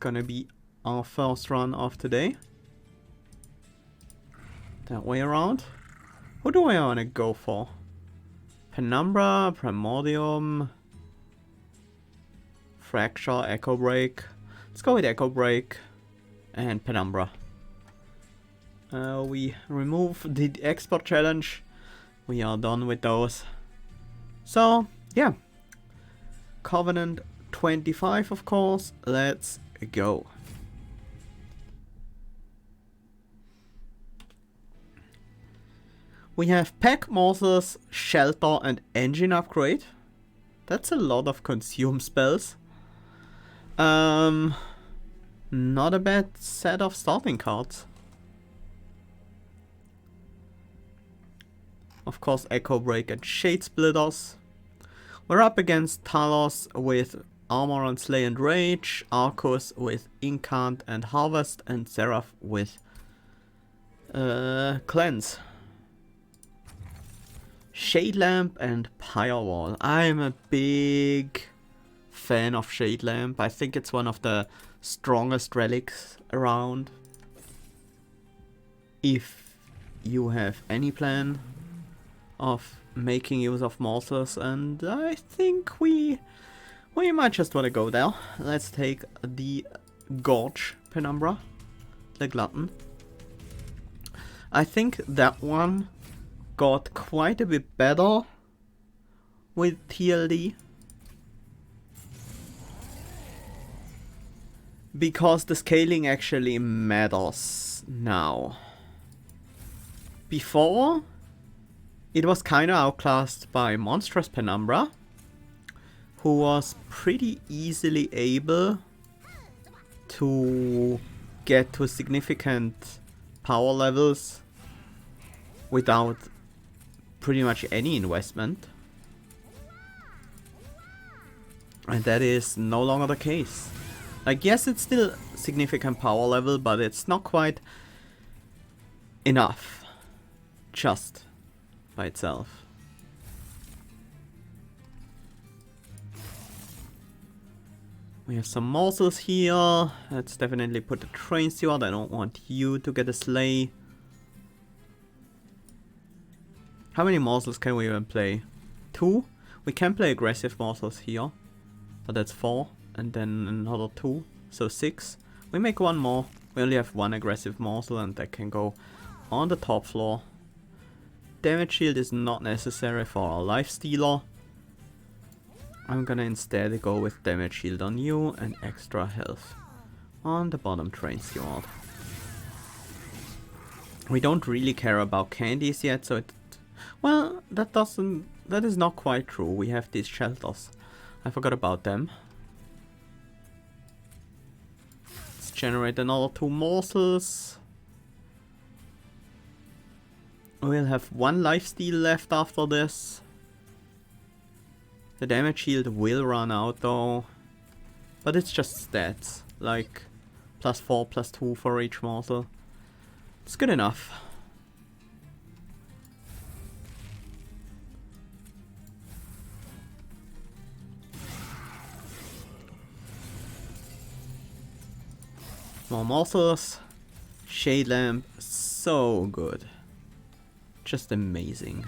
gonna be our first run of today. That way around. Who do I wanna go for? Penumbra, Primordium, Fracture, Echo Break. Let's go with Echo Break and Penumbra. We remove the expert challenge. We are done with those. So, yeah. Covenant 25, of course. Let's go. We have Pack Morsels, Shelter, and Engine Upgrade. That's a lot of consume spells. Not a bad set of starting cards. Of course, Echo Break and Shade Splitters. We're up against Talos with Armor and Slay and Rage, Arcus with Incant and Harvest, and Seraph with Cleanse. Shade Lamp and Firewall. I'm a big fan of Shade Lamp. I think it's one of the strongest relics around. If you have any plan of making use of morsels, and I think we might just want to go there. Let's take the Gorge Penumbra, the Glutton. I think that one got quite a bit better with TLD, because the scaling actually matters now. Before, it was kinda outclassed by Monstrous Penumbra, who was pretty easily able to get to significant power levels without pretty much any investment. And that is no longer the case. Like, yes, it's still significant power level, but it's not quite enough just by itself. We have some morsels here. Let's definitely put the Train Steward. I don't want you to get a Slay. How many morsels can we even play? 2? We can play aggressive morsels here, but that's 4, and then another 2, so 6. We make one more. We only have 1 aggressive morsel, and that can go on the top floor. Damage shield is not necessary for our lifestealer. I'm gonna instead go with damage shield on you and extra health on the bottom Train Steward. We don't really care about candies yet, so it... Well, that is not quite true. We have these shelters. I forgot about them. Let's generate another 2 morsels. We'll have 1 lifesteal left after this. The damage shield will run out though. But it's just stats. Like +4, +2 for each morsel. It's good enough. More morsels. Shade Lamp, so good. Just amazing.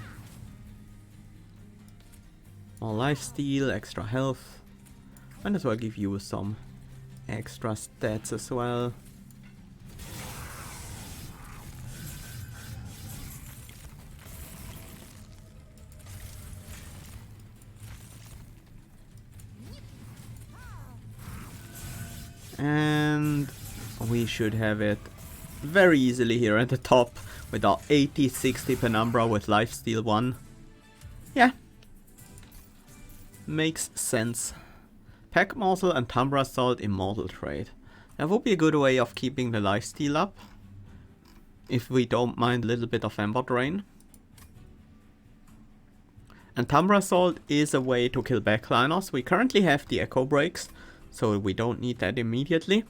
More lifesteal, extra health. Might as well give you some extra stats as well. And we should have it very easily here at the top with our 80-60 Penumbra with lifesteal 1. Yeah. Makes sense. Pack Morsel and Tumbra Assault Immortal Trade. That would be a good way of keeping the lifesteal up, if we don't mind a little bit of Ember Drain. And Tumbra Assault is a way to kill backliners. We currently have the Echo Breaks, so we don't need that immediately.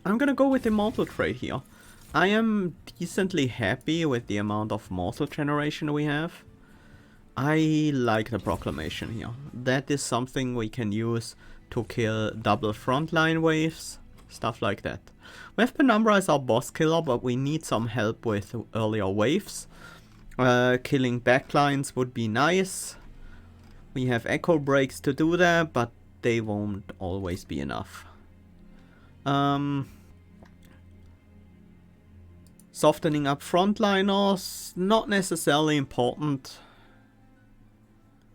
I'm gonna go with Immortal Trade here. I am decently happy with the amount of morsel generation we have. I like the Proclamation here. That is something we can use to kill double frontline waves, stuff like that. We have Penumbra as our boss killer, but we need some help with earlier waves. Killing backlines would be nice. We have echo breaks to do that, but they won't always be enough. Softening up frontliners, not necessarily important.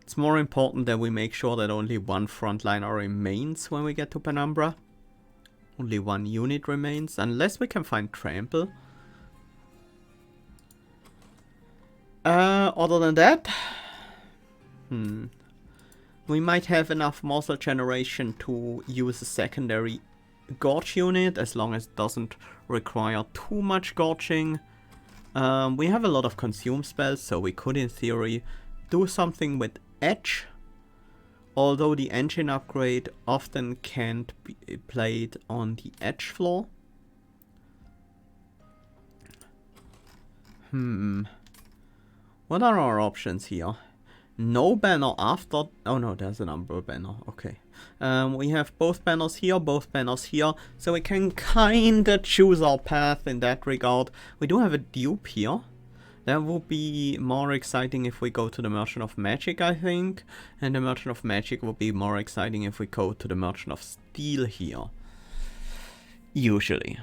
It's more important that we make sure that only one frontliner remains when we get to Penumbra. Only one unit remains, unless we can find Trample. Other than that, we might have enough muscle generation to use a secondary Gorge unit, as long as it doesn't require too much gorging. We have a lot of consume spells, so we could in theory do something with Edge. Although the engine upgrade often can't be played on the Edge floor. What are our options here? No banner after... Oh no, there's an Umbra banner. Okay. We have both banners here, so we can kinda choose our path in that regard. We do have a dupe here. That would be more exciting if we go to the Merchant of Magic, I think. And the Merchant of Magic would be more exciting if we go to the Merchant of Steel here. Usually.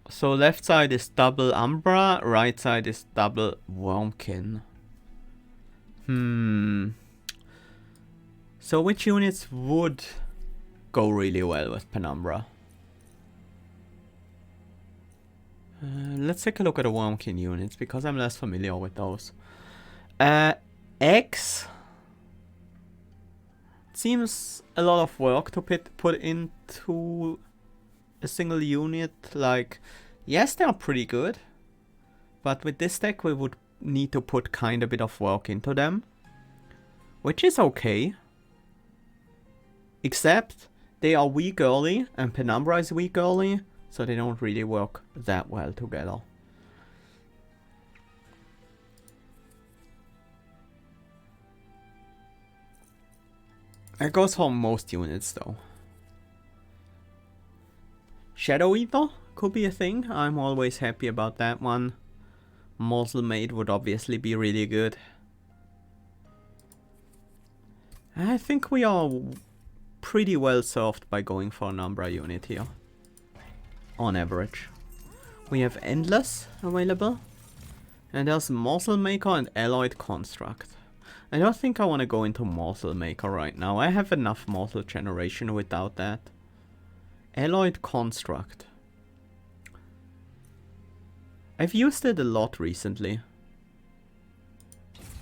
So left side is double Umbra, right side is double Wurmking. So which units would go really well with Penumbra? Let's take a look at the Wurmking units, because I'm less familiar with those. X seems a lot of work to put into a single unit. Like, yes, they are pretty good, but with this deck we would need to put kind of a bit of work into them, which is okay. Except they are weak early, and Penumbra is weak early, so they don't really work that well together. That goes for most units though. Shadow Eater could be a thing. I'm always happy about that one. Morsel Maid would obviously be really good. I think we are pretty well served by going for an Umbra unit here. On average. We have Endless available. And there's Morsel Maker and Alloyed Construct. I don't think I want to go into Morsel Maker right now. I have enough morsel generation without that. Alloyed Construct. I've used it a lot recently.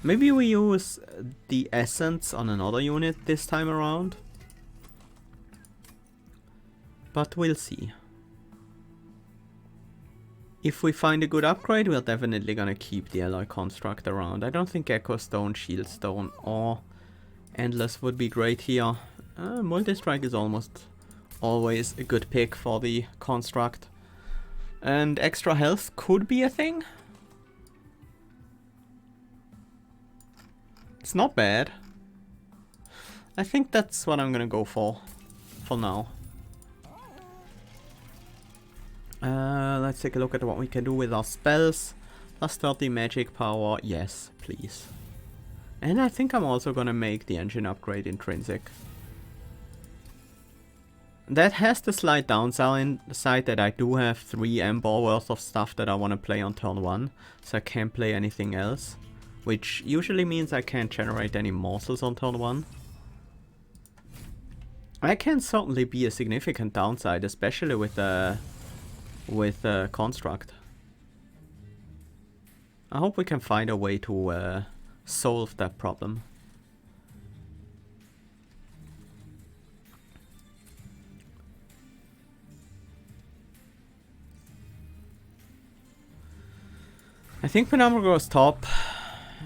Maybe we use the Essence on another unit this time around. But we'll see. If we find a good upgrade, we're definitely gonna keep the Alloy Construct around. I don't think Echo Stone, Shield Stone or Endless would be great here. Multi-Strike is almost always a good pick for the Construct. And extra health could be a thing. It's not bad. I think that's what I'm gonna go for now. Let's take a look at what we can do with our spells. Plus 30 magic power, yes, please. And I think I'm also gonna make the engine upgrade intrinsic. That has the slight downside that I do have 3 Ember worth of stuff that I want to play on turn 1, so I can't play anything else. Which usually means I can't generate any morsels on turn 1. That can certainly be a significant downside, especially with Construct. I hope we can find a way to solve that problem. I think Penumbra goes top,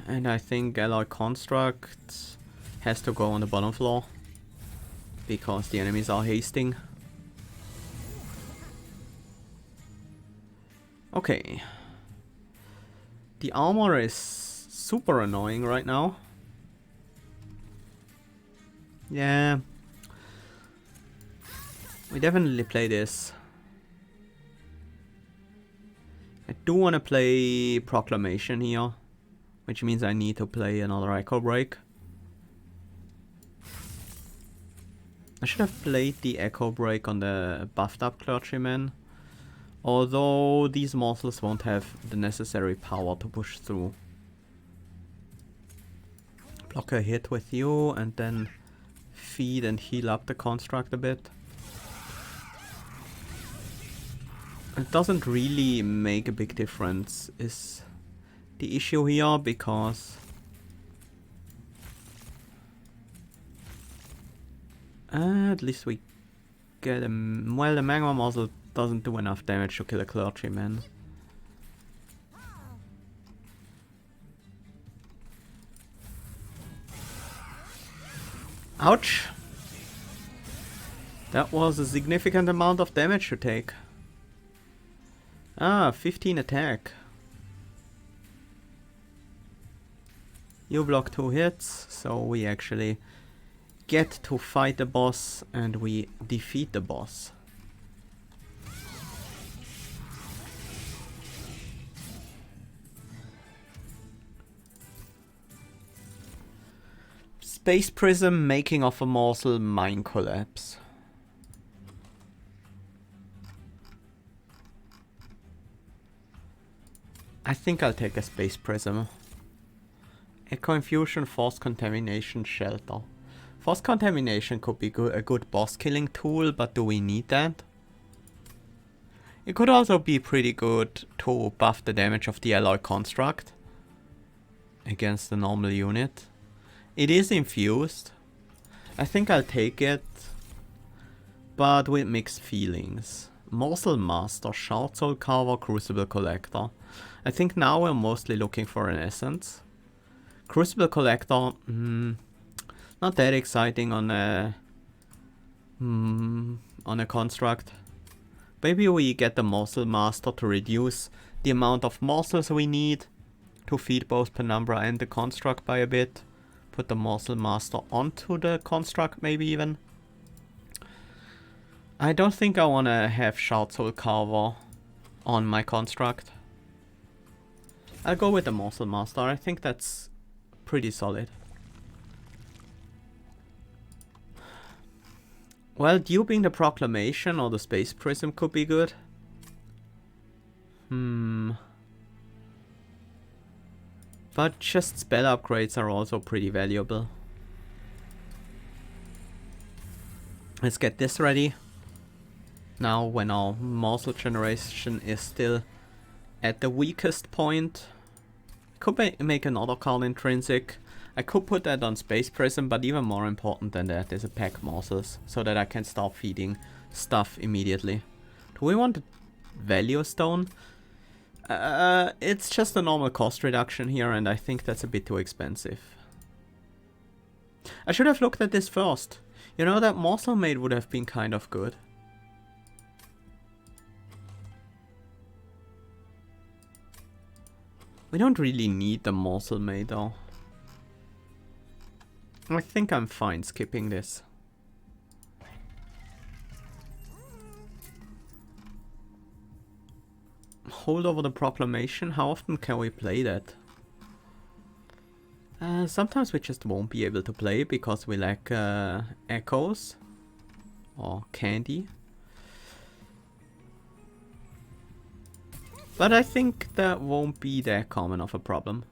and I think Alloy Construct has to go on the bottom floor, because the enemies are hasting. Okay. The armor is super annoying right now. Yeah. We definitely play this. I do want to play Proclamation here, which means I need to play another Echo Break. I should have played the Echo Break on the buffed up Clergyman, although these morsels won't have the necessary power to push through. Block a hit with you and then feed and heal up the construct a bit. It doesn't really make a big difference is the issue here, because at least we get a... well, the Magma Morsel doesn't do enough damage to kill a Clergyman. Ouch! That was a significant amount of damage to take. Ah, 15 attack. You block 2 hits, so we actually get to fight the boss and we defeat the boss. Space Prism, making of a morsel, Mine Collapse. I think I'll take a Space Prism. Echo Infusion, Force Contamination, Shelter. Force Contamination could be a good boss killing tool, but do we need that? It could also be pretty good to buff the damage of the alloy construct against the normal unit. It is infused. I think I'll take it, but with mixed feelings. Morsel Master, Shard Soul Carver, Crucible Collector. I think now we're mostly looking for an essence. Crucible Collector, not that exciting on a construct. Maybe we get the Morsel Master to reduce the amount of morsels we need to feed both Penumbra and the construct by a bit. Put the Morsel Master onto the construct maybe even. I don't think I want to have Shard Soul Carver on my construct. I'll go with the Morsel Master. I think that's pretty solid. Well, duping the Proclamation or the Space Prism could be good. But just spell upgrades are also pretty valuable. Let's get this ready. Now when our morsel generation is still at the weakest point. Could make another card intrinsic. I could put that on Space Prism, but even more important than that is a pack morsels, so that I can start feeding stuff immediately. Do we want a value stone? It's just a normal cost reduction here, and I think that's a bit too expensive. I should have looked at this first. You know, that morsel maid would have been kind of good. We don't really need the morsel maid though. I think I'm fine skipping this. Hold over the Proclamation. How often can we play that? Sometimes we just won't be able to play because we lack echoes or candy. But I think that won't be that common of a problem.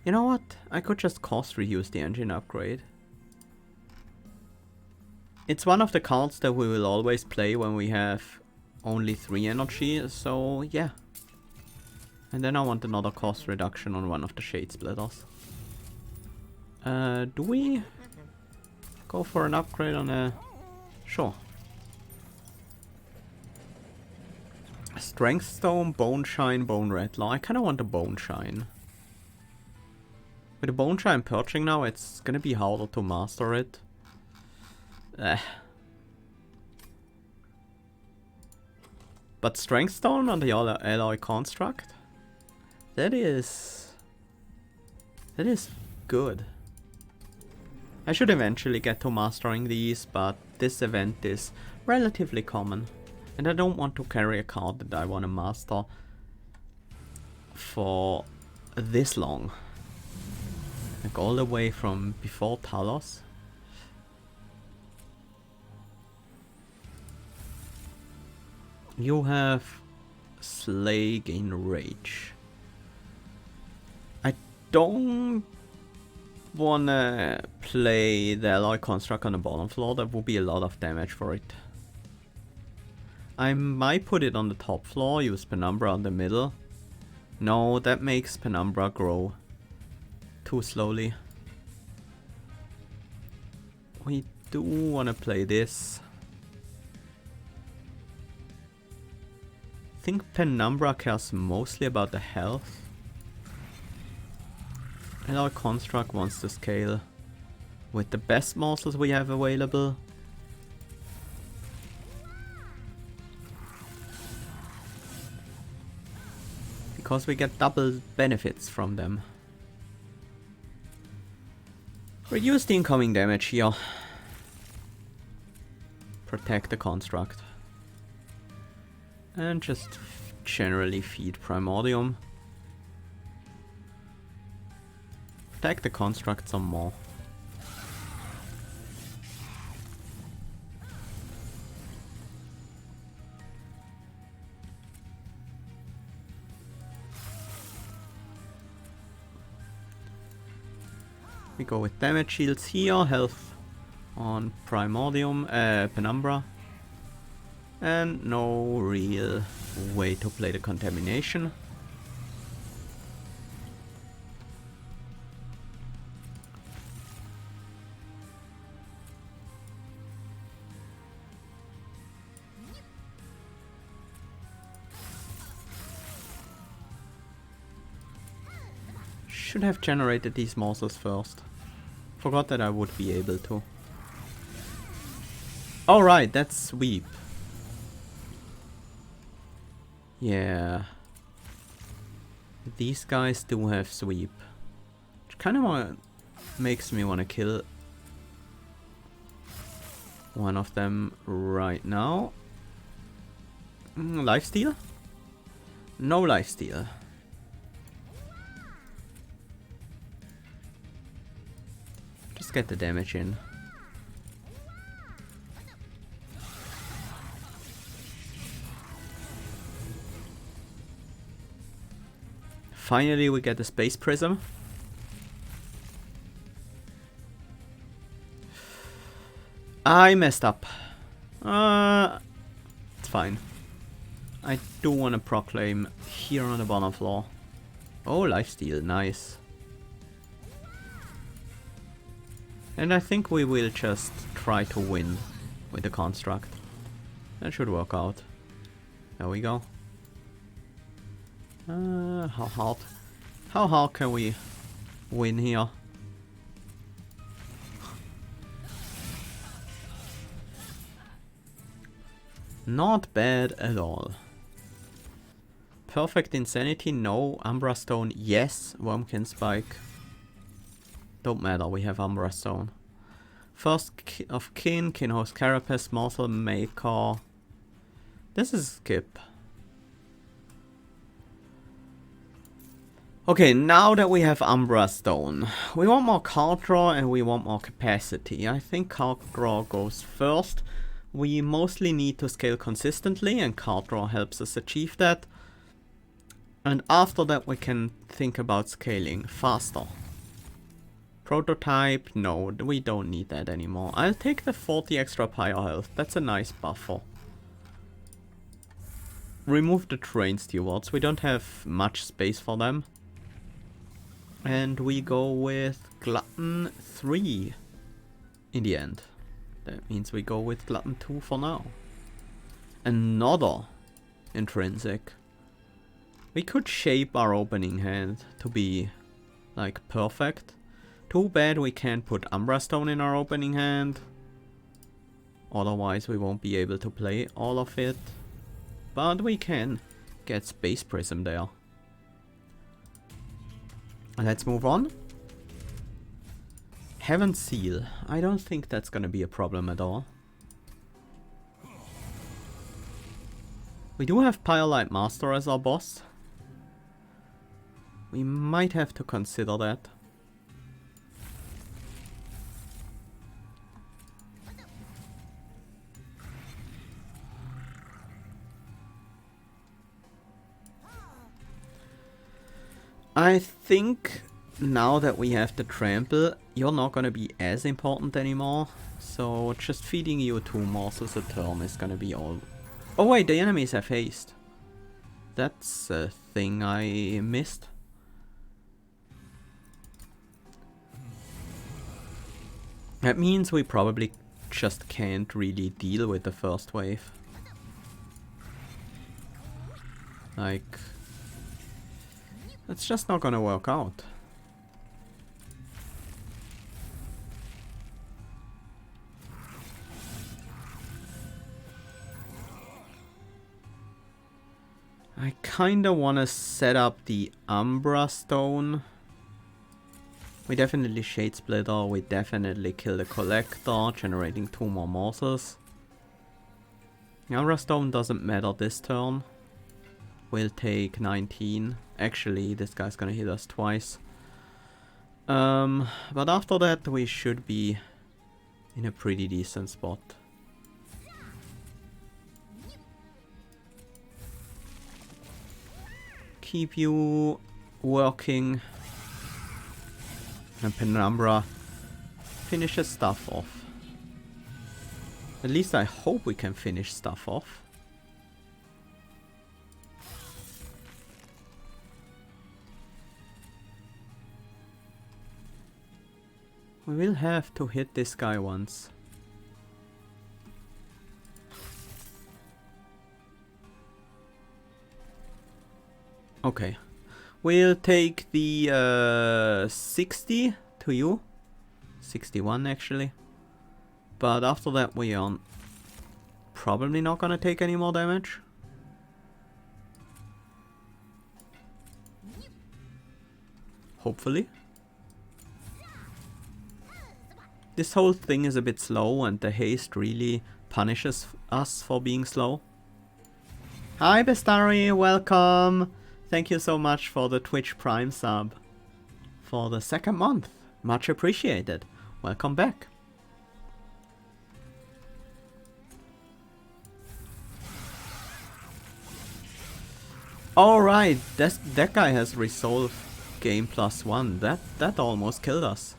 You know what? I could just cost reduce the engine upgrade. It's one of the cards that we will always play when we have only 3 energy, so yeah. And then I want another cost reduction on one of the Shade Splitters. Do we go for an upgrade on a... Sure. Strength Stone, Bone Shine, Bone Rattler. I kinda want a Bone Shine. With the Bone Shine perching now, it's gonna be harder to master it. But Strength Stone on the alloy construct? That is good. I should eventually get to mastering these, but this event is relatively common. And I don't want to carry a card that I want to master for this long. Like all the way from before Talos. You have Slay, gain Rage. I don't wanna play the Alloy Construct on the bottom floor, that would be a lot of damage for it. I might put it on the top floor, use Penumbra on the middle. No, that makes Penumbra grow too slowly. We do wanna play this. I think Penumbra cares mostly about the health. And our construct wants to scale with the best morsels we have available. Because we get double benefits from them. Reduce the incoming damage here. Protect the construct. And just generally feed Primordium. Protect the construct some more. We go with damage shields here, health on Primordium, Penumbra. And no real way to play the contamination. Should have generated these morsels first. Forgot that I would be able to. Alright, that's sweep. Yeah. These guys do have sweep. Which kind of makes me want to kill one of them right now. Lifesteal? No lifesteal. Just get the damage in. Finally we get the Space Prism. I messed up. It's fine. I do want to proclaim here on the bottom floor. Oh, lifesteal, nice. And I think we will just try to win with the construct. That should work out. There we go. How hard can we win here? Not bad at all. Perfect Insanity, no. Umbra Stone, yes. Wurmking Spike. Don't matter, we have Umbra Stone. First of Kin, Kinhost Carapace, Morsel Maker. This is skip. Okay, now that we have Umbra Stone, we want more card draw and we want more capacity. I think card draw goes first. We mostly need to scale consistently and card draw helps us achieve that. And after that we can think about scaling faster. Prototype, no, we don't need that anymore. I'll take the 40 extra pyre health, that's a nice buffer. Remove the train stewards, we don't have much space for them. And we go with Glutton 3 in the end. That means we go with Glutton 2 for now. Another intrinsic. We could shape our opening hand to be like perfect. Too bad we can't put Umbra Stone in our opening hand. Otherwise we won't be able to play all of it. But we can get Space Prism there. Let's move on. Heaven's Seal. I don't think that's gonna be a problem at all. We do have Firelight Master as our boss. We might have to consider that. I think now that we have the Trample, you're not gonna be as important anymore. So just feeding you 2 morsels a turn is gonna be all. Oh wait, the enemies have haste. That's a thing I missed. That means we probably just can't really deal with the first wave. Like, it's just not gonna work out. I kinda wanna set up the Umbra stone. We definitely Shade Splitter, we definitely kill the Collector, generating 2 more morsels. The Umbra stone doesn't matter this turn. We'll take 19. Actually, this guy's gonna hit us twice. But after that we should be in a pretty decent spot. Keep you working. And Penumbra finishes stuff off. At least I hope we can finish stuff off. We will have to hit this guy once. Okay. We'll take the 60 to you. 61 actually. But after that we are probably not gonna take any more damage. Hopefully. This whole thing is a bit slow and the haste really punishes us for being slow. Hi Bestari, welcome! Thank you so much for the Twitch Prime sub for the 2nd month. Much appreciated. Welcome back. Alright, that guy has resolved game +1. That almost killed us.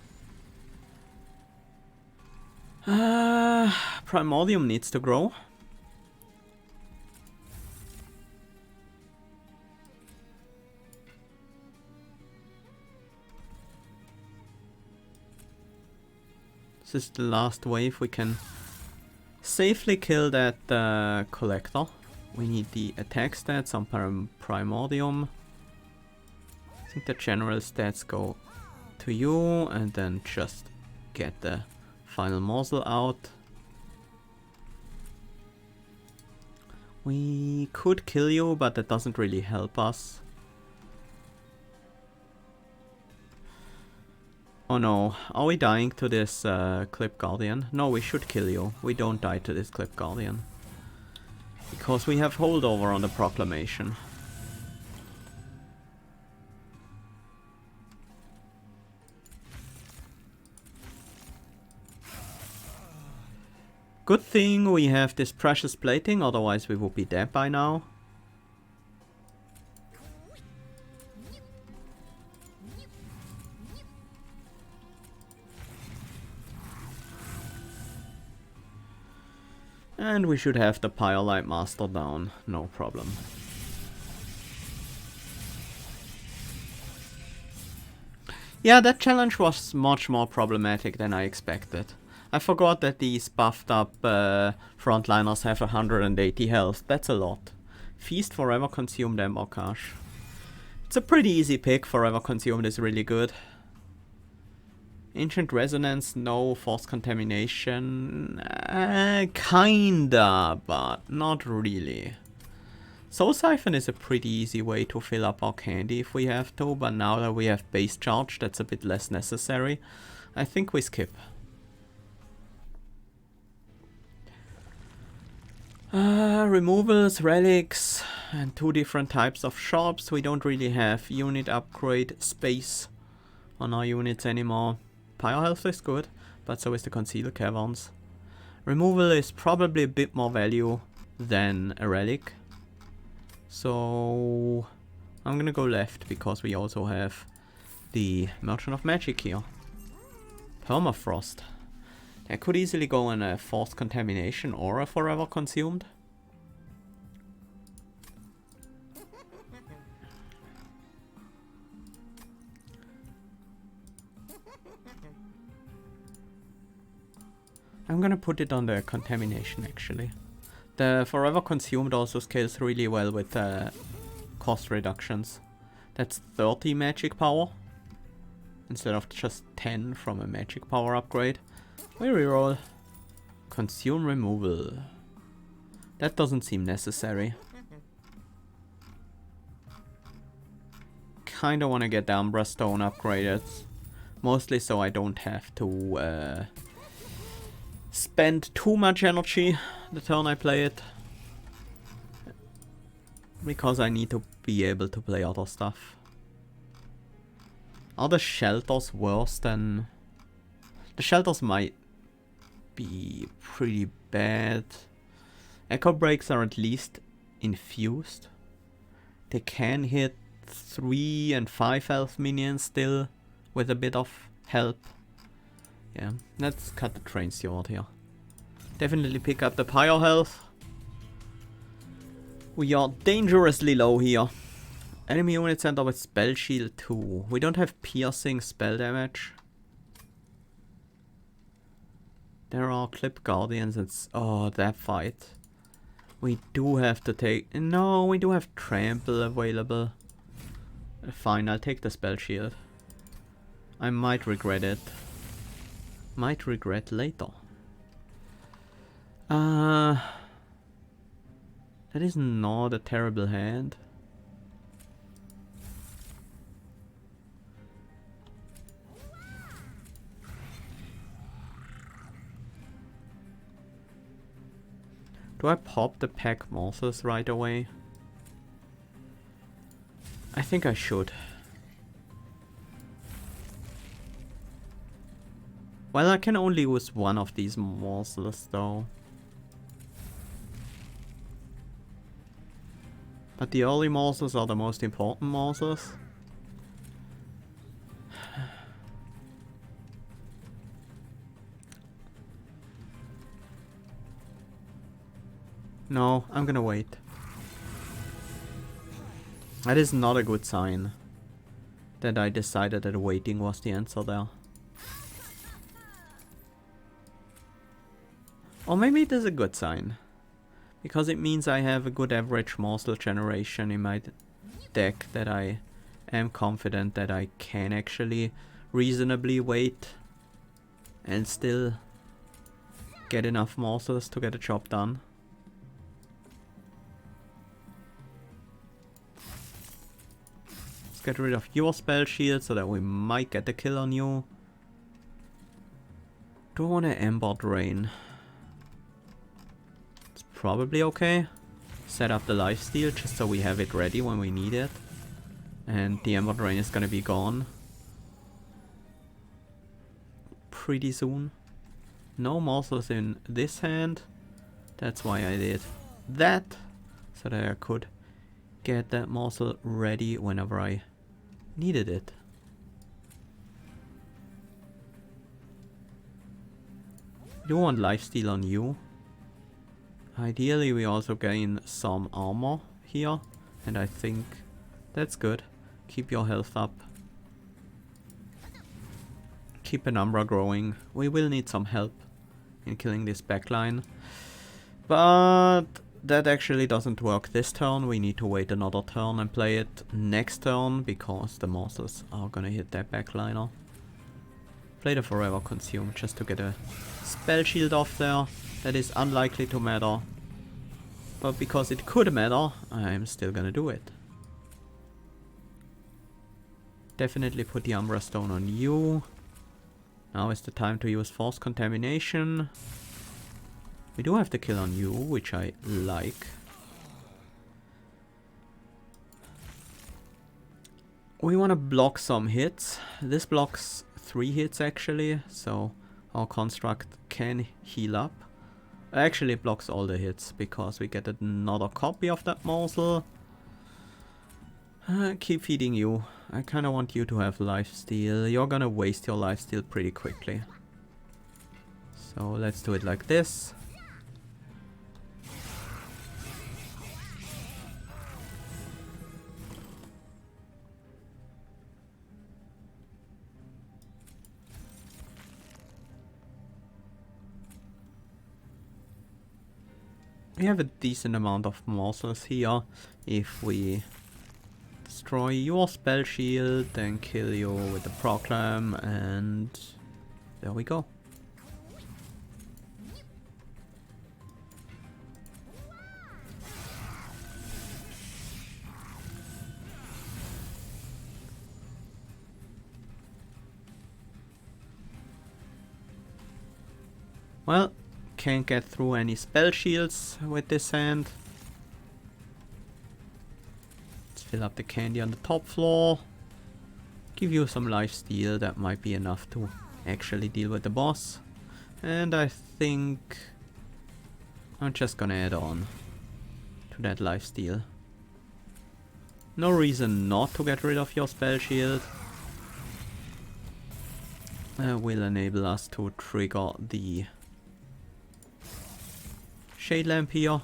Primordium needs to grow. This is the last wave. We can safely kill that Collector. We need the attack stats on Primordium. I think the general stats go to you and then just get the final morsel out. We could kill you, but that doesn't really help us. Oh no, are we dying to this Clip Guardian? No, we should kill you. We don't die to this Clip Guardian. Because we have holdover on the Proclamation. Good thing we have this precious plating, otherwise we would be dead by now. And we should have the Firelight Master down, no problem. Yeah, that challenge was much more problematic than I expected. I forgot that these buffed up frontliners have 180 health. That's a lot. Feast, Forever Consumed, and Embarkage. It's a pretty easy pick. Forever Consumed is really good. Ancient Resonance, no. Force Contamination, kinda, but not really. Soul Siphon is a pretty easy way to fill up our candy if we have to, but now that we have Base Charge, that's a bit less necessary. I think we skip. Removals, relics, and 2 different types of shops. We don't really have unit upgrade space on our units anymore. Pyre health is good, but so is the concealed caverns. Removal is probably a bit more value than a relic. So I'm gonna go left because we also have the Merchant of Magic here. Permafrost. I could easily go on a forced contamination or a forever consumed. I'm gonna put it on the contamination actually. The forever consumed also scales really well with cost reductions. That's 30 magic power instead of just 10 from a magic power upgrade. We reroll. Consume removal. That doesn't seem necessary. Kinda wanna get the Umbra stone upgraded. Mostly so I don't have to spend too much energy the turn I play it. Because I need to be able to play other stuff. Are the shelters worse than... The shelters might be pretty bad. Echo breaks are at least infused. They can hit 3 and 5 health minions still with a bit of help. Yeah, let's cut the train steward here. Definitely pick up the pyre health. We are dangerously low here. Enemy units end up with spell shield 2. We don't have piercing spell damage. There are clip guardians. It's that fight. We do have to take... No, we do have trample available. Fine, I'll take the spell shield. I might regret it. Might regret later. That is not a terrible hand. Do I pop the pack morsels right away? I think I should. Well, I can only use one of these morsels though. But the early morsels are the most important morsels. No, I'm gonna wait. That is not a good sign that I decided that waiting was the answer there. Or maybe it is a good sign. Because it means I have a good average morsel generation in my deck that I am confident that I can actually reasonably wait and still get enough morsels to get the job done. Let's get rid of your spell shield so that we might get the kill on you. Do I want to Ember Drain? Probably okay. Set up the lifesteal just so we have it ready when we need it. And the Ember Drain is gonna be gone pretty soon. No morsels in this hand. That's why I did that. So that I could get that morsel ready whenever I needed it. I do want lifesteal on you. Ideally we also gain some armor here, and I think that's good. Keep your health up. Keep an Umbra growing. We will need some help in killing this backline. But that actually doesn't work this turn. We need to wait another turn and play it next turn because the morsels are gonna hit that backliner. Play the Forever Consume just to get a spell shield off there. That is unlikely to matter. But because it could matter, I'm still gonna do it. Definitely put the Umbra Stone on you. Now is the time to use Force Contamination. We do have the kill on you, which I like. We want to block some hits. This blocks 3 hits actually, so our construct can heal up. Actually, it blocks all the hits because we get another copy of that morsel. Keep feeding you. I kind of want you to have lifesteal. You're gonna waste your lifesteal pretty quickly. So let's do it like this. We have a decent amount of morsels here. If we destroy your spell shield, then kill you with the proclam, and there we go. Well, can't get through any spell shields with this hand. Let's fill up the candy on the top floor. Give you some lifesteal, that might be enough to actually deal with the boss. And I think I'm just gonna add on to that lifesteal. No reason not to get rid of your spell shield. Will enable us to trigger the Shade Lamp here.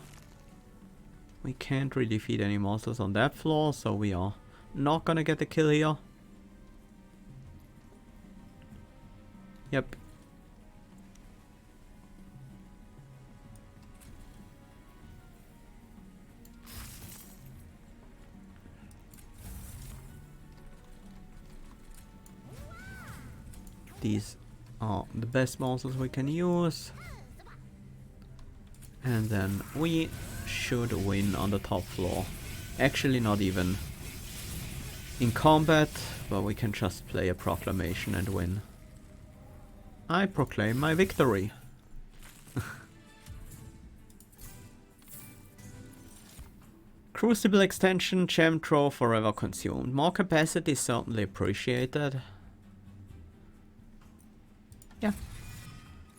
We can't really feed any monsters on that floor, so we are not gonna get the kill here. Yep. These are the best monsters we can use. And then we should win on the top floor. Actually not even in combat, but we can just play a proclamation and win. I proclaim my victory. Crucible extension, gem throw forever consumed. More capacity is certainly appreciated. Yeah,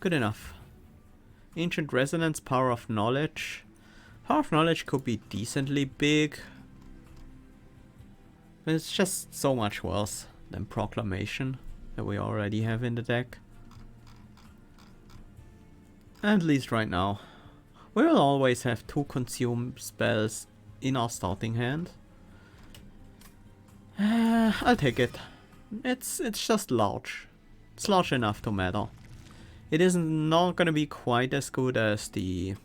good enough. Ancient Resonance, Power of Knowledge. Power of Knowledge could be decently big. But it's just so much worse than Proclamation that we already have in the deck. At least right now. We will always have 2 consume spells in our starting hand. I'll take it. It's just large. It's large enough to matter. It is not going to be quite as good as the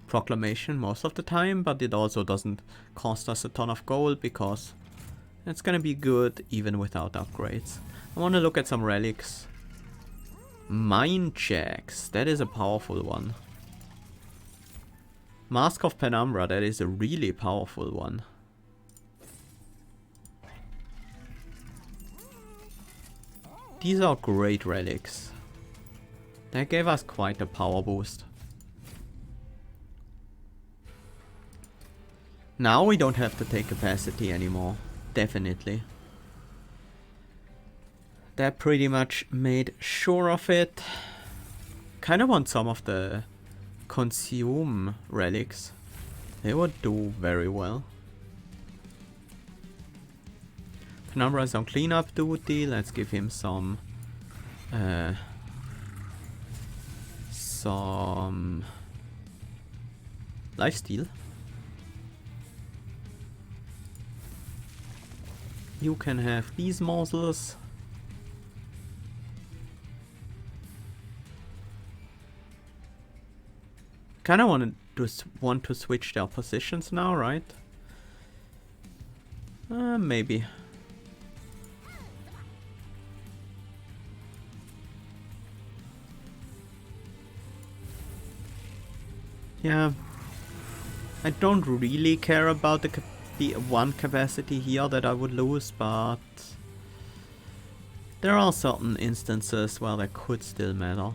Proclamation most of the time, but it also doesn't cost us a ton of gold because it's going to be good even without upgrades. I want to look at some relics. Mind Jacks, that is a powerful one. Mask of Penumbra, that is a really powerful one. These are great relics. That gave us quite a power boost. Now we don't have to take capacity anymore. Definitely. That pretty much made sure of it. Kinda want some of the consume relics. They would do very well. Penumbra is on cleanup duty. Let's give him some lifesteal. You can have these morsels. Kinda want to switch their positions now, right? Maybe. Yeah, I don't really care about the one capacity here that I would lose, but There are certain instances where that could still matter.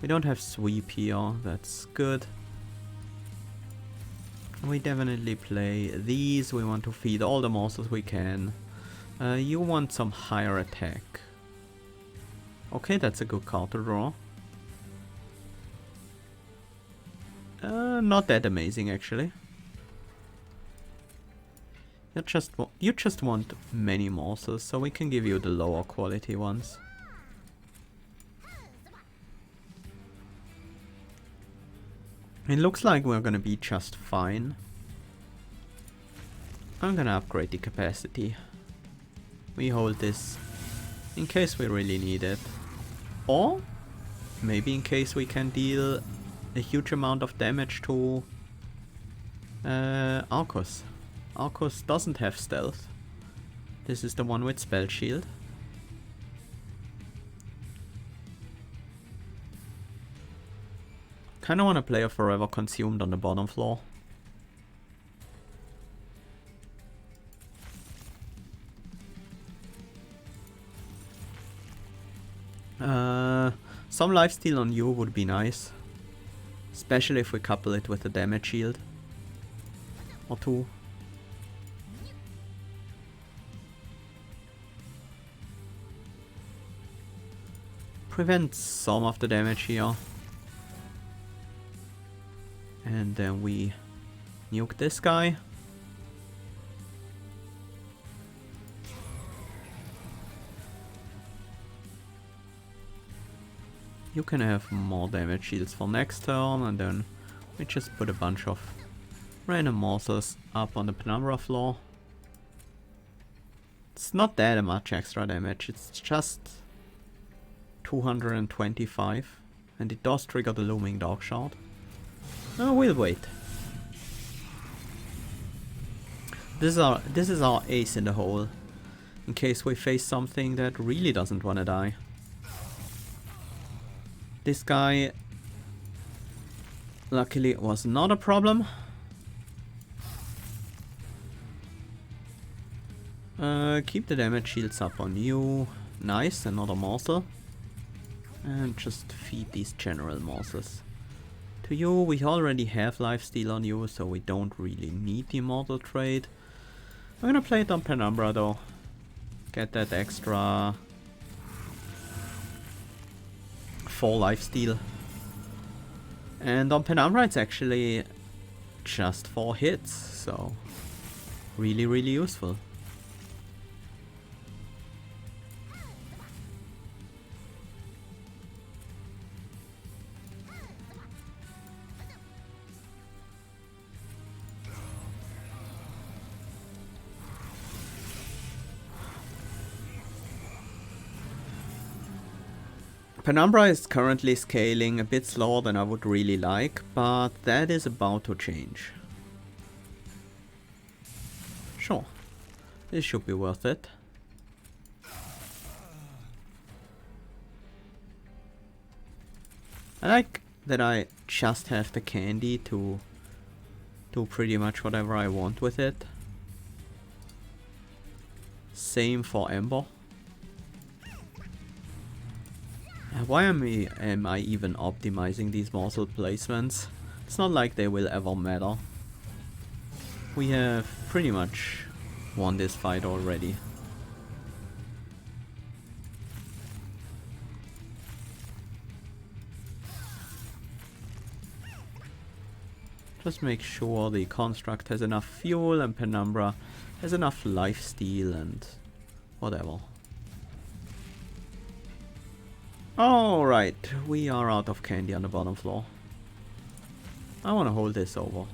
We don't have sweep here, that's good. We definitely play these, we want to feed all the monsters we can. You want some higher attack. Okay, that's a good card to draw. Not that amazing actually. You just want many monsters, so we can give you the lower quality ones. It looks like we're gonna be just fine. I'm gonna upgrade the capacity. We hold this in case we really need it. Or maybe in case we can deal a huge amount of damage to Arcus. Arcus doesn't have stealth. This is the one with spell shield. Kinda wanna play a Forever Consumed on the bottom floor. Some lifesteal on you would be nice. Especially if we couple it with a damage shield. Or two. Prevent some of the damage here. And then we nuke this guy. You can have more damage shields for next turn, and then we just put a bunch of random monsters up on the Penumbra floor. It's not that much extra damage, it's just 225, and it does trigger the Looming Dark Shard. We'll wait. This is our ace in the hole, in case we face something that really doesn't want to die. This guy, luckily, was not a problem. Keep the damage shields up on you. Nice, another morsel. And just feed these general morsels. To you, we already have lifesteal on you, so we don't really need the immortal trait. I'm gonna play it on Penumbra though. Get that extra 4 lifesteal. And on Penumbra it's actually just 4 hits, so really useful. Penumbra is currently scaling a bit slower than I would really like, but that is about to change. Sure, this should be worth it. I like that I just have the candy to do pretty much whatever I want with it. Same for Ember. Why am I even optimizing these morsel placements? It's not like they will ever matter. We have pretty much won this fight already. Just make sure the construct has enough fuel and Penumbra has enough lifesteal and whatever. Alright, we are out of candy on the bottom floor. I want to hold this over.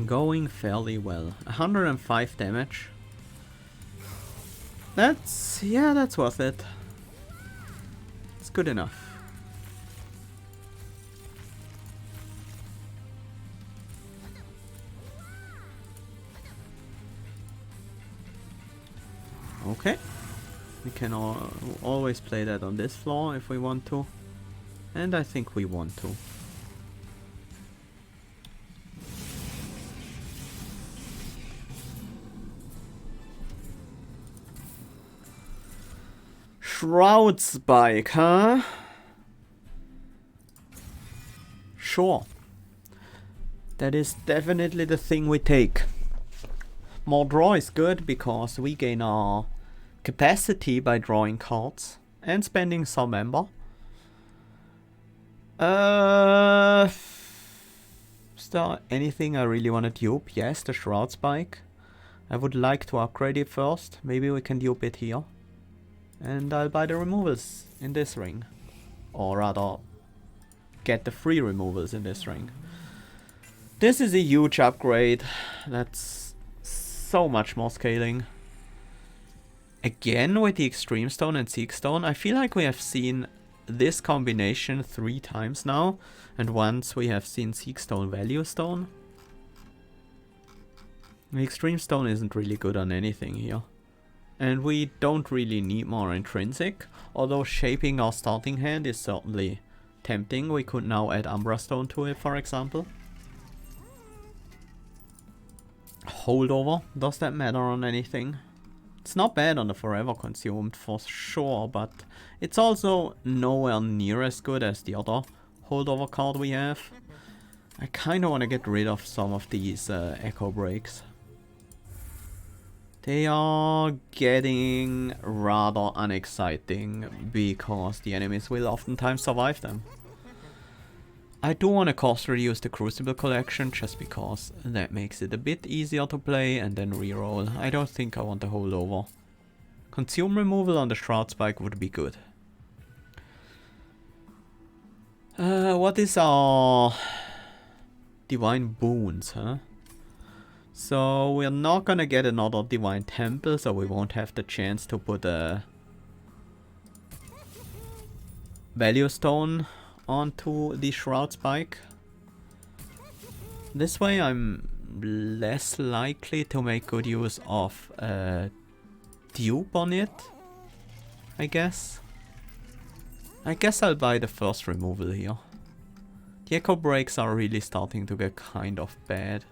Going fairly well. 105 damage. Yeah, that's worth it. It's good enough. Okay, we can always play that on this floor if we want to, and I think we want to. Shroud Spike, huh? Sure. That is definitely the thing we take. More draw is good because we gain our capacity by drawing cards and spending some Ember. Is there anything I really want to dupe? Yes, the Shroud Spike. I would like to upgrade it first. Maybe we can dupe it here. And I'll buy the removals in this ring. Or rather, get the free removals in this ring. This is a huge upgrade. That's so much more scaling. Again with the Extreme Stone and Seek Stone, I feel like we have seen this combination 3 times now. And once we have seen Seek Stone, Value Stone. The Extreme Stone isn't really good on anything here. And we don't really need more intrinsic. Although shaping our starting hand is certainly tempting. We could now add Umbra Stone to it, for example. Holdover, does that matter on anything? It's not bad on the Forever Consumed for sure, but it's also nowhere near as good as the other holdover card we have. I kinda wanna get rid of some of these Echo Breaks. They are getting rather unexciting because the enemies will oftentimes survive them. I do want to cost reduce the Crucible collection just because that makes it a bit easier to play and then reroll. I don't think I want to hold over. Consume removal on the Shroud Spike would be good. What is our Divine Boons, huh? So we're not gonna get another Divine Temple, so we won't have the chance to put a Value Stone onto the Shroud Spike. This way I'm less likely to make good use of a dupe on it, I guess. I guess I'll buy the first removal here. The Echo Breaks are really starting to get kind of bad.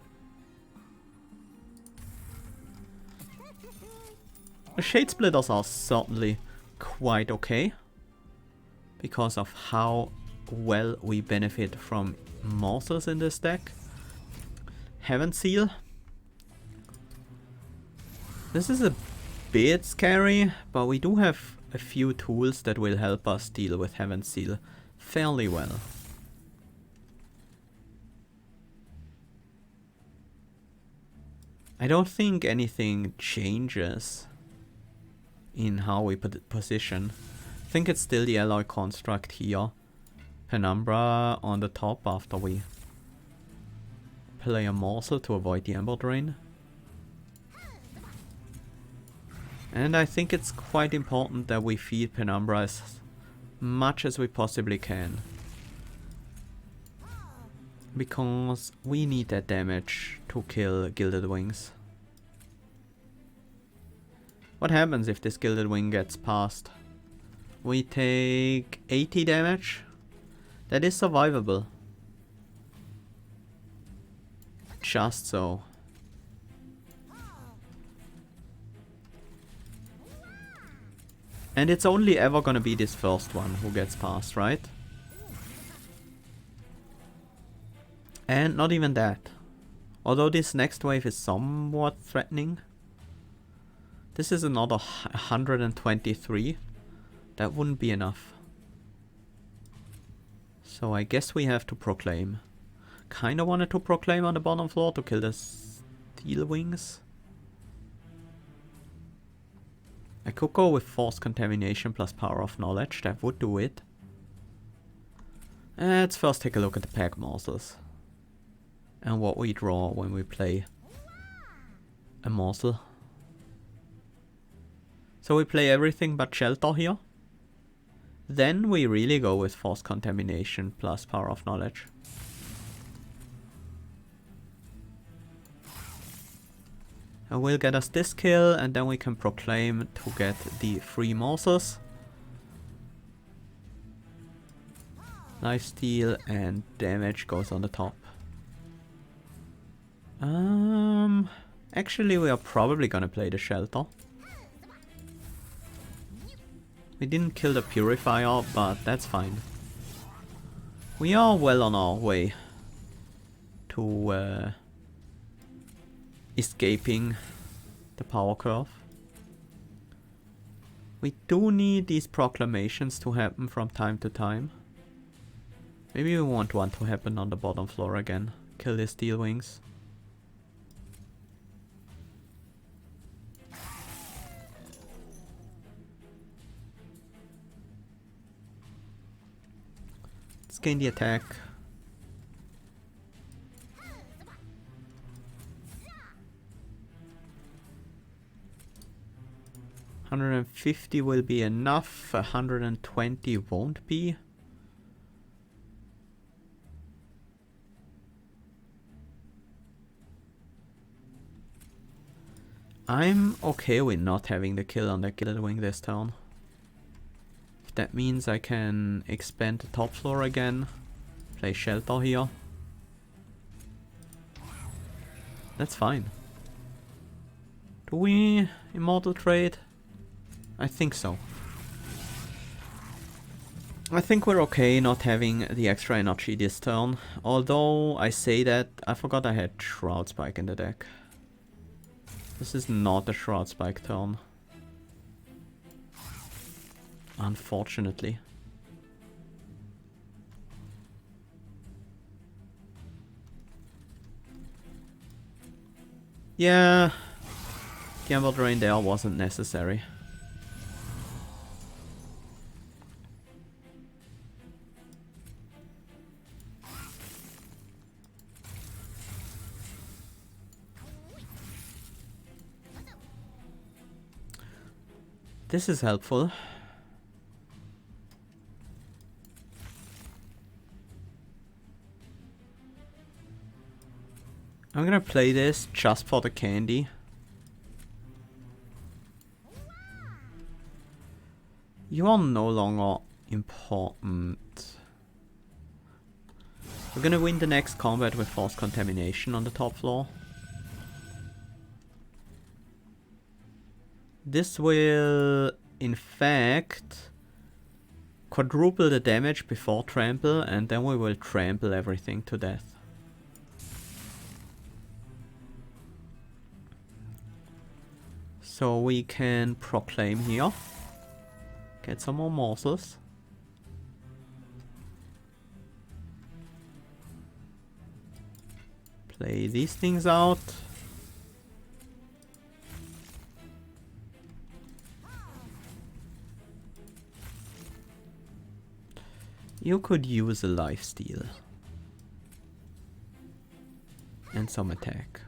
The Shade Splitters are certainly quite okay because of how well we benefit from morsels in this deck. Heaven Seal. This is a bit scary, but we do have a few tools that will help us deal with Heaven Seal fairly well. I don't think anything changes in how we position. I think it's still the alloy construct here. Penumbra on the top after we play a morsel to avoid the Ember Drain. And I think it's quite important that we feed Penumbra as much as we possibly can. Because we need that damage to kill Gilded Wings. What happens if this Gilded Wing gets past? We take 80 damage. That is survivable. Just so. And it's only ever gonna be this first one who gets past, right? And not even that. Although this next wave is somewhat threatening. This is another 123. That wouldn't be enough. So I guess we have to Proclaim. Kinda wanted to Proclaim on the bottom floor to kill the Steel Wings. I could go with Force Contamination plus Power of Knowledge. That would do it. Let's first take a look at the pack morsels. And what we draw when we play a morsel. So we play everything but Shelter here. Then we really go with Force Contamination plus Power of Knowledge. And we'll get us this kill, and then we can Proclaim to get the free morsels. Lifesteal and damage goes on the top. Actually we are probably gonna play the Shelter. We didn't kill the Purifier, but that's fine. We are well on our way to escaping the power curve. We do need these proclamations to happen from time to time. Maybe we want one to happen on the bottom floor again. Kill the steel wings. Let's gain the attack. $150 will be enough. 120 won't be. I'm okay with not having the kill on the Gilded Wing this turn. If that means I can expand the top floor again, play Shelter here, that's fine. Do we Immortal Trade? I think so. I think we're okay not having the extra energy this turn. Although I say that, I forgot I had Shroud Spike in the deck. This is not a Shroud Spike turn. Unfortunately. Yeah, the Ember Drain there wasn't necessary. This is helpful. I'm gonna play this just for the candy. You are no longer important. We're gonna win the next combat with Force Contamination on the top floor. This will, in fact, quadruple the damage before Trample, and then we will trample everything to death. So we can Proclaim here. Get some more morsels. Play these things out. You could use a lifesteal. And some attack.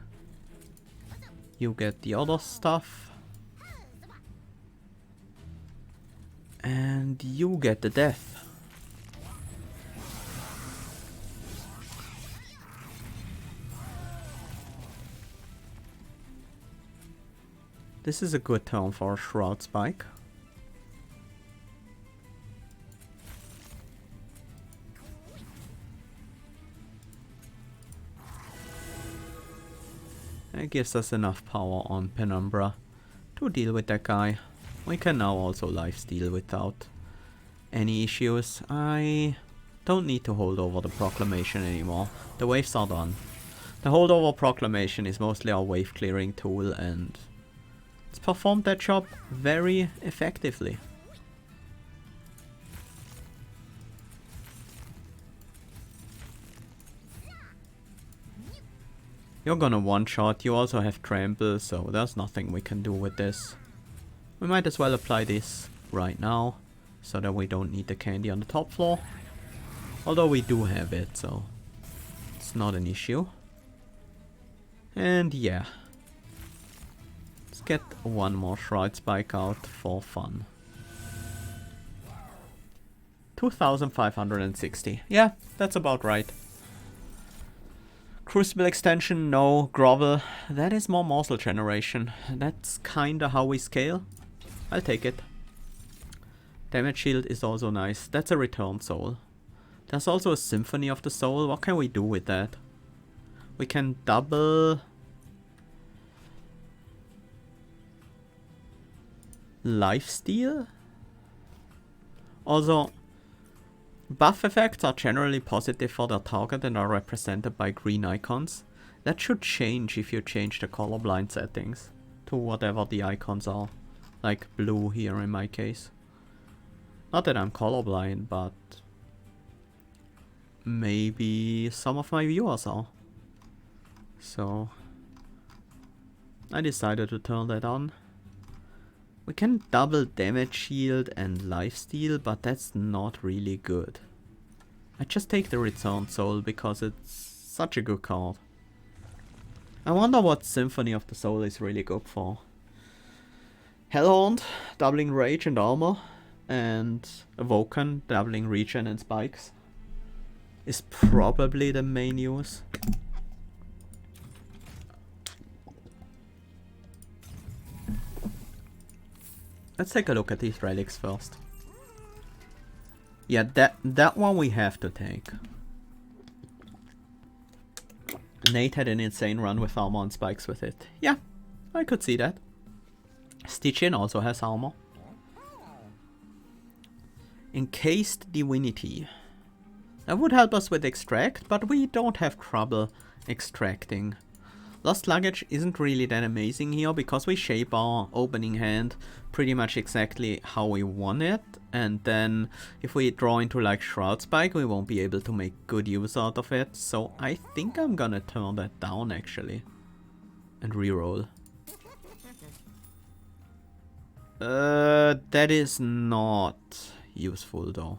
You get the other stuff. And you get the death. This is a good turn for a Shroud Spike. It gives us enough power on Penumbra to deal with that guy. We can now also lifesteal without any issues. I don't need to hold over the Proclamation anymore. The waves are done. The holdover Proclamation is mostly our wave clearing tool, and it's performed that job very effectively. You're gonna one-shot, you also have Trample, so there's nothing we can do with this. We might as well apply this right now, so that we don't need the candy on the top floor. Although we do have it, so it's not an issue. And yeah. Let's get one more Shroud Spike out for fun. 2,560. Yeah, that's about right. Crucible extension, no. Grovel, that is more morsel generation. That's kinda how we scale. I'll take it. Damage shield is also nice. That's a return soul. There's also a Symphony of the Soul. What can we do with that? We can double lifesteal? Also, buff effects are generally positive for their target and are represented by green icons. That should change if you change the colorblind settings to whatever the icons are. Like blue here in my case. Not that I'm colorblind, but maybe some of my viewers are. So I decided to turn that on. We can double damage shield and lifesteal, but that's not really good. I just take the Return Soul because it's such a good card. I wonder what Symphony of the Soul is really good for. Hellhound, doubling Rage and Armor, and Awoken, doubling Regen and Spikes, is probably the main use. Let's take a look at these relics first. Yeah, that one we have to take. Nate had an insane run with armor and spikes with it. Yeah, I could see that. Stygian also has armor. Encased Divinity. That would help us with extract, but we don't have trouble extracting. Lost Luggage isn't really that amazing here because we shape our opening hand pretty much exactly how we want it, and then if we draw into like Shroud Spike we won't be able to make good use out of it, so I think I'm gonna turn that down actually and reroll. That is not useful though.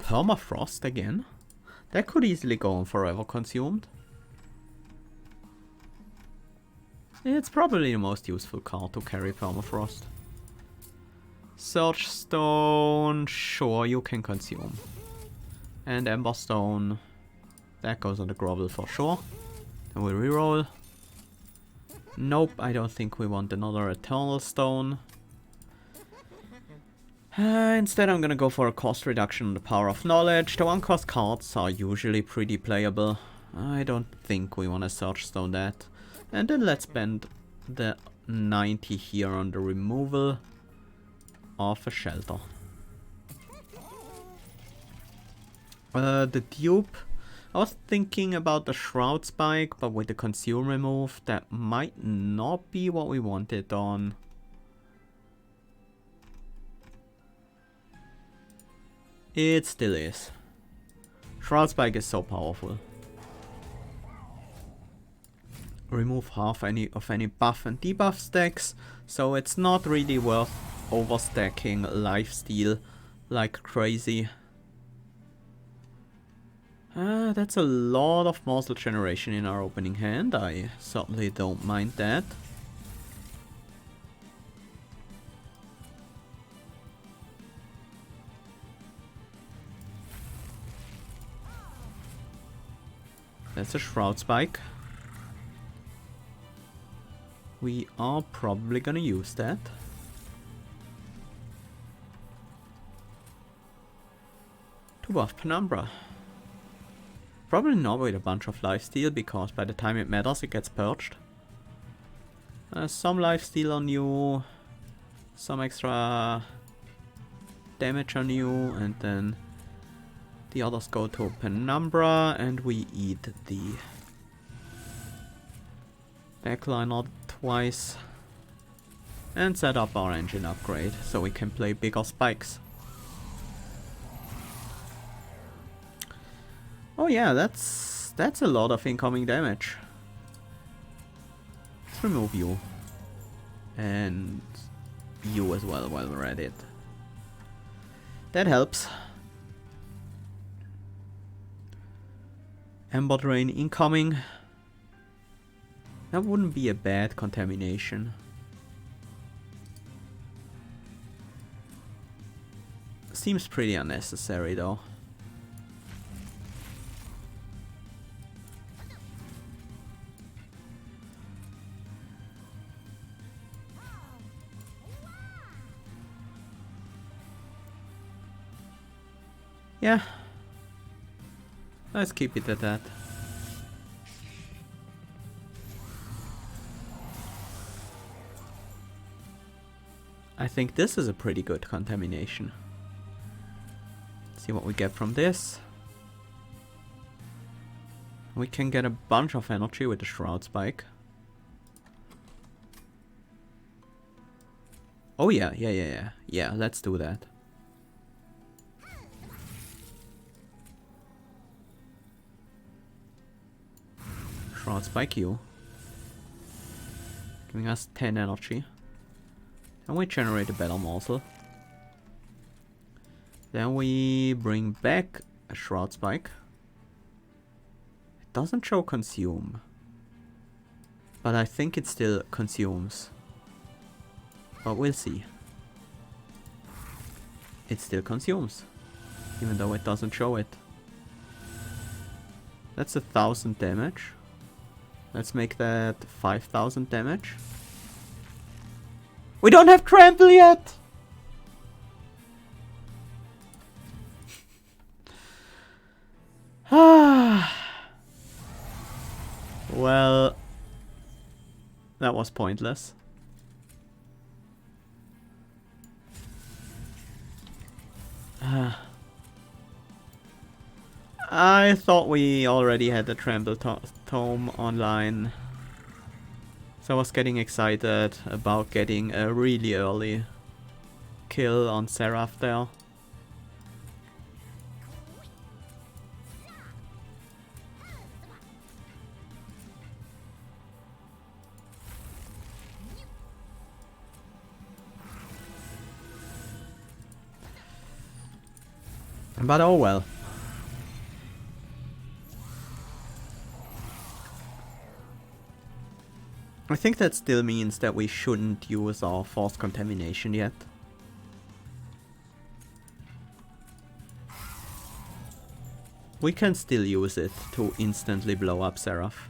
Permafrost again? That could easily go on Forever Consumed. It's probably the most useful card to carry Permafrost. Surge Stone, sure, you can consume. And Ember Stone, that goes on the Grovel for sure. Then we reroll. Nope, I don't think we want another Eternal Stone. Instead I'm gonna go for a cost reduction on the Power of Knowledge. The 1-cost cards are usually pretty playable. I don't think we wanna Surge Stone that. And then let's spend the 90 here on the removal of a shelter. The dupe. I was thinking about the Shroud Spike, but with the Consume remove, that might not be what we wanted on. It still is. Shroud Spike is so powerful. Remove half of any buff and debuff stacks, so it's not really worth overstacking lifesteal like crazy. That's a lot of morsel generation in our opening hand. I certainly don't mind that. That's a Shroud Spike. We are probably gonna use that. To buff Penumbra. Probably not with a bunch of lifesteal, because by the time it matters it gets purged. Some lifesteal on you, some extra damage on you, and then the others go to Penumbra, and we eat the backliner twice. And set up our engine upgrade, so we can play bigger spikes. Oh yeah, that's a lot of incoming damage. Let's remove you. And you as well while we're at it. That helps. Ember Drain incoming. That wouldn't be a bad contamination. Seems pretty unnecessary though. Yeah. Let's keep it at that. I think this is a pretty good contamination. See what we get from this. We can get a bunch of energy with the Shroud Spike. Oh yeah, yeah, let's do that. Shroud Spike you. Giving us 10 energy. And we generate a battle morsel. Then we bring back a Shroud Spike. It doesn't show consume. But I think it still consumes. But we'll see. It still consumes. Even though it doesn't show it. That's 1000 damage. Let's make that 5000 damage. We don't have Trample yet! Well, that was pointless. I thought we already had the Trample Tome online. So I was getting excited about getting a really early kill on Seraph there. But oh well. I think that still means that we shouldn't use our forced contamination yet. We can still use it to instantly blow up Seraph.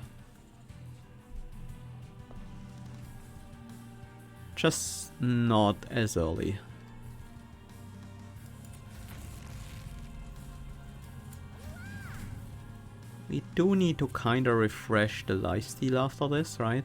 Just not as early. We do need to kinda refresh the lifesteal after this, right?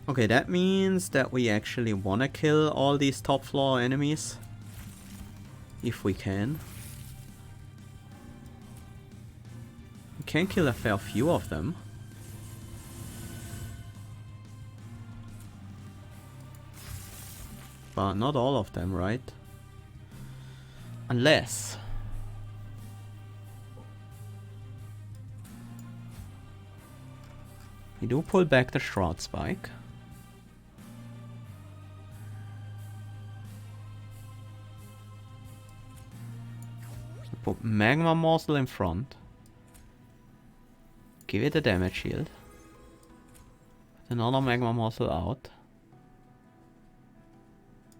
Okay, that means that we actually wanna kill all these top floor enemies. If we can. We can kill a fair few of them. But not all of them, right? Unless... we do pull back the Shroud Spike. Put Magma Morsel in front. Give it a damage shield. Put another Magma Morsel out.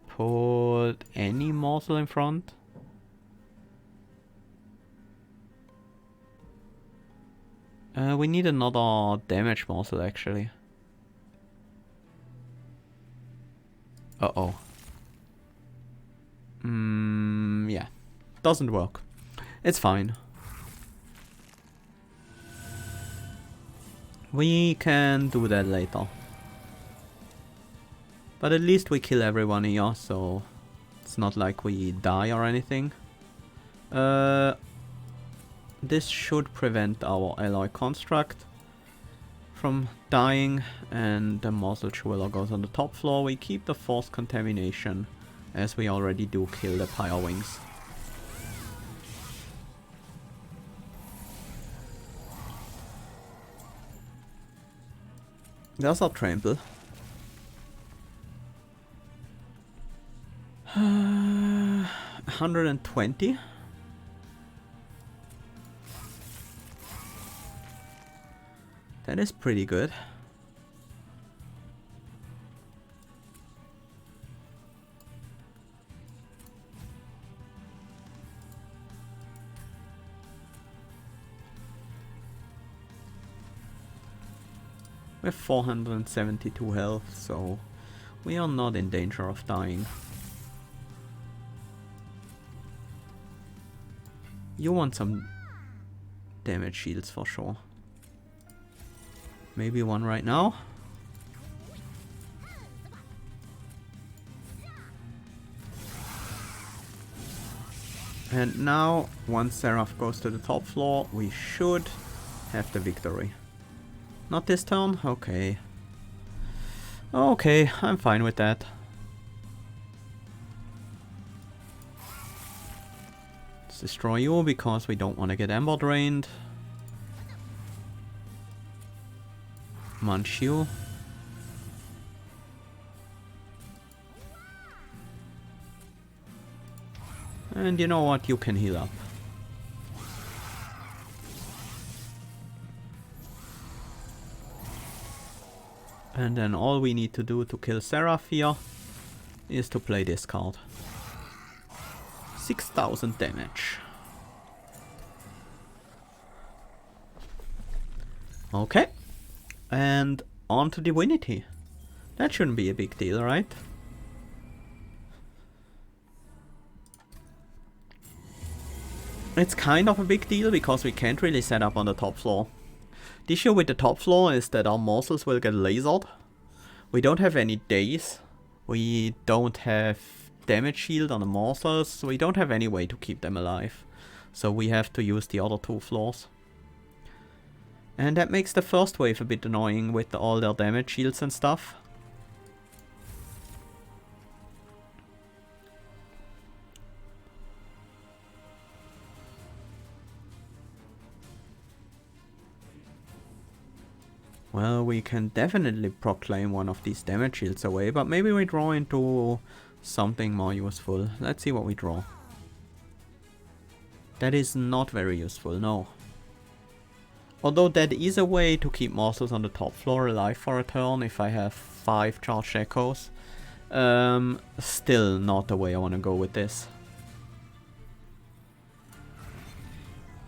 Put any morsel in front. We need another damage morsel actually. Uh-oh. Yeah. Doesn't work. It's fine. We can do that later. But at least we kill everyone here, so it's not like we die or anything. This should prevent our alloy construct from dying, and the Morsel Jeweler goes on the top floor. We keep the forced contamination, as we already do kill the Pyre Wings. There's our Trample. 120. That is pretty good. We have 472 health, so we are not in danger of dying. You want some damage shields for sure. Maybe one right now. And now, once Seraph goes to the top floor, we should have the victory. Not this turn? Okay. Okay, I'm fine with that. Let's destroy you because we don't want to get Ember drained. Munch you. And you know what? You can heal up. And then all we need to do to kill Seraph here is to play this card. 6,000 damage. Okay. And on to Divinity. That shouldn't be a big deal, right? It's kind of a big deal because we can't really set up on the top floor. The issue with the top floor is that our morsels will get lasered. We don't have any days. We don't have damage shield on the morsels. So we don't have any way to keep them alive. So we have to use the other two floors. And that makes the first wave a bit annoying with all their damage shields and stuff. Well, we can definitely proclaim one of these damage shields away, but maybe we draw into something more useful. Let's see what we draw. That is not very useful, no. Although that is a way to keep morsels on the top floor alive for a turn if I have 5 charged echoes. Still not the way I want to go with this.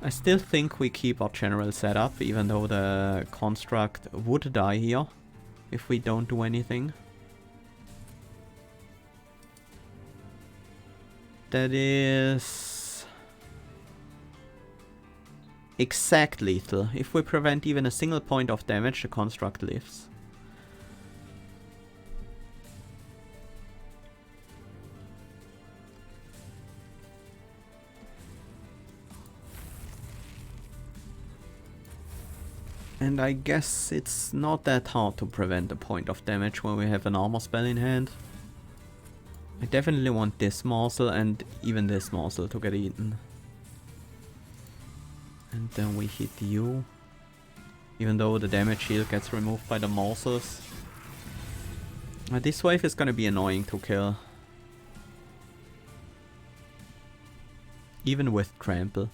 I still think we keep our general setup, even though the construct would die here if we don't do anything. That is exact lethal. If we prevent even a single point of damage, the construct lives. And I guess it's not that hard to prevent a point of damage when we have an armor spell in hand. I definitely want this morsel and even this morsel to get eaten. And then we hit you. Even though the damage shield gets removed by the morsels. This wave is gonna be annoying to kill. Even with Trample.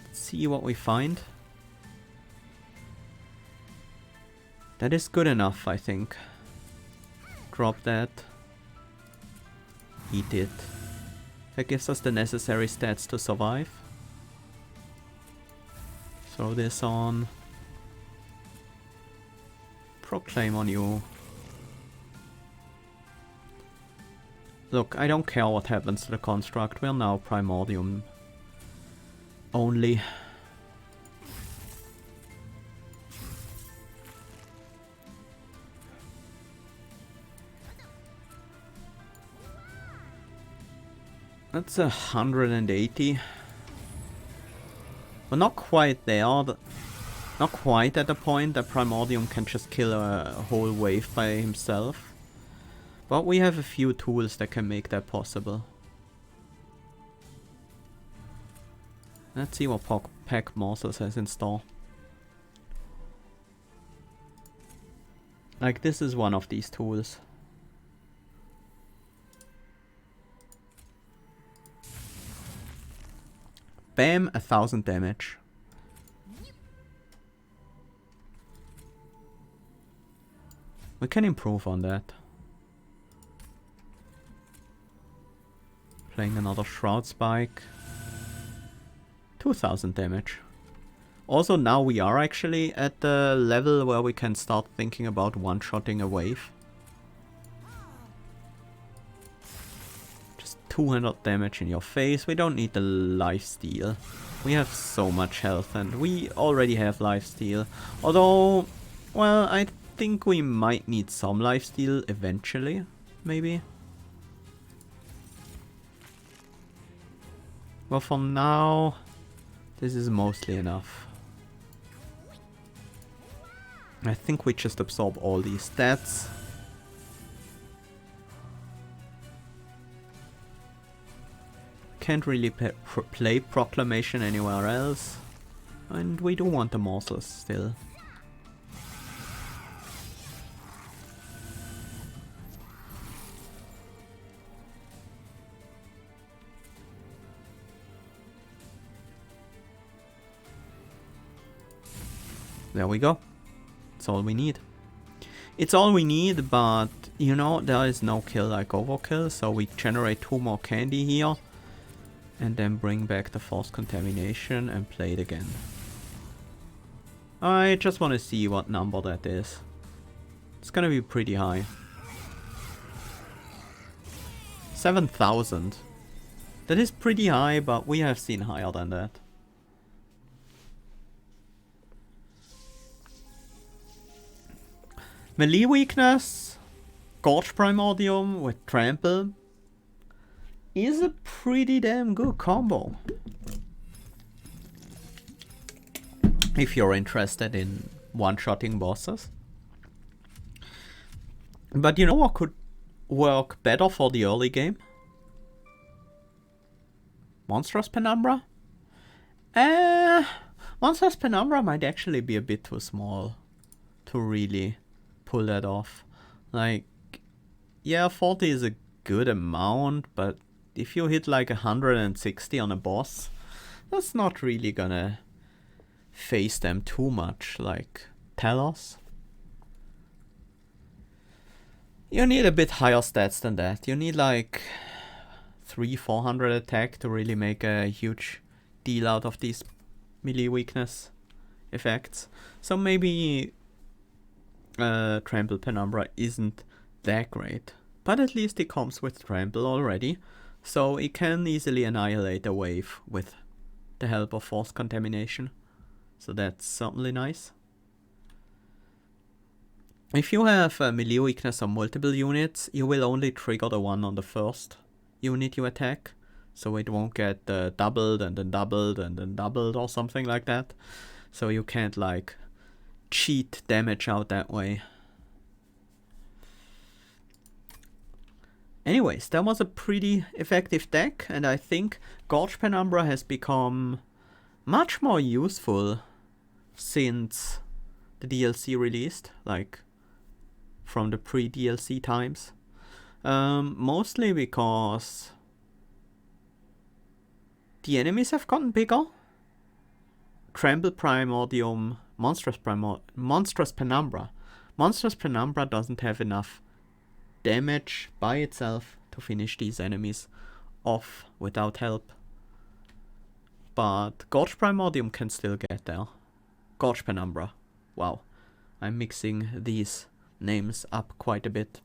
Let's see what we find. That is good enough, I think. Drop that. Eat it. That gives us the necessary stats to survive. Throw this on. Proclaim on you. Look, I don't care what happens to the construct. We're now Primordium only. That's 180. We're not quite there. Not quite at the point that Primordium can just kill a whole wave by himself. But we have a few tools that can make that possible. Let's see what Pack Morsels has in store. Like, this is one of these tools. Bam, 1000 damage. We can improve on that. Playing another Shroud Spike. 2000 damage. Also, now we are actually at the level where we can start thinking about one-shotting a wave. Just 200 damage in your face. We don't need the lifesteal. We have so much health and we already have lifesteal. Although, well, I think we might need some lifesteal eventually, maybe. Well, for now, this is mostly enough. I think we just absorb all these stats. Can't really play Proclamation anywhere else. And we do want the morsels still. There we go. It's all we need. It's all we need, but you know, there is no kill like overkill, so we generate 2 more candy here. And then bring back the forced contamination and play it again. I just want to see what number that is. It's gonna be pretty high. 7,000. That is pretty high, but we have seen higher than that. Melee weakness, Gorge Primordium with Trample is a pretty damn good combo. If you're interested in one-shotting bosses. But you know what could work better for the early game? Monstrous Penumbra? Monstrous Penumbra might actually be a bit too small to really pull that off. Like, yeah, 40 is a good amount, but if you hit like 160 on a boss, that's not really gonna phase them too much, like Talos. You need a bit higher stats than that. You need like 300-400 attack to really make a huge deal out of these melee weakness effects. So maybe Trample Penumbra isn't that great. But at least it comes with Trample already. So it can easily annihilate a wave with the help of forced contamination. So that's certainly nice. If you have a melee weakness on multiple units, you will only trigger the one on the first unit you attack. So it won't get doubled and then doubled and then doubled or something like that. So you can't like cheat damage out that way. Anyways, that was a pretty effective deck, and I think Gorge Penumbra has become much more useful since the DLC released, like from the pre-DLC times. Mostly because the enemies have gotten bigger. Trample Primordium, Monstrous Penumbra. Monstrous Penumbra doesn't have enough damage by itself to finish these enemies off without help. But Gorge Primordium can still get there. Gorge Penumbra. Wow. I'm mixing these names up quite a bit.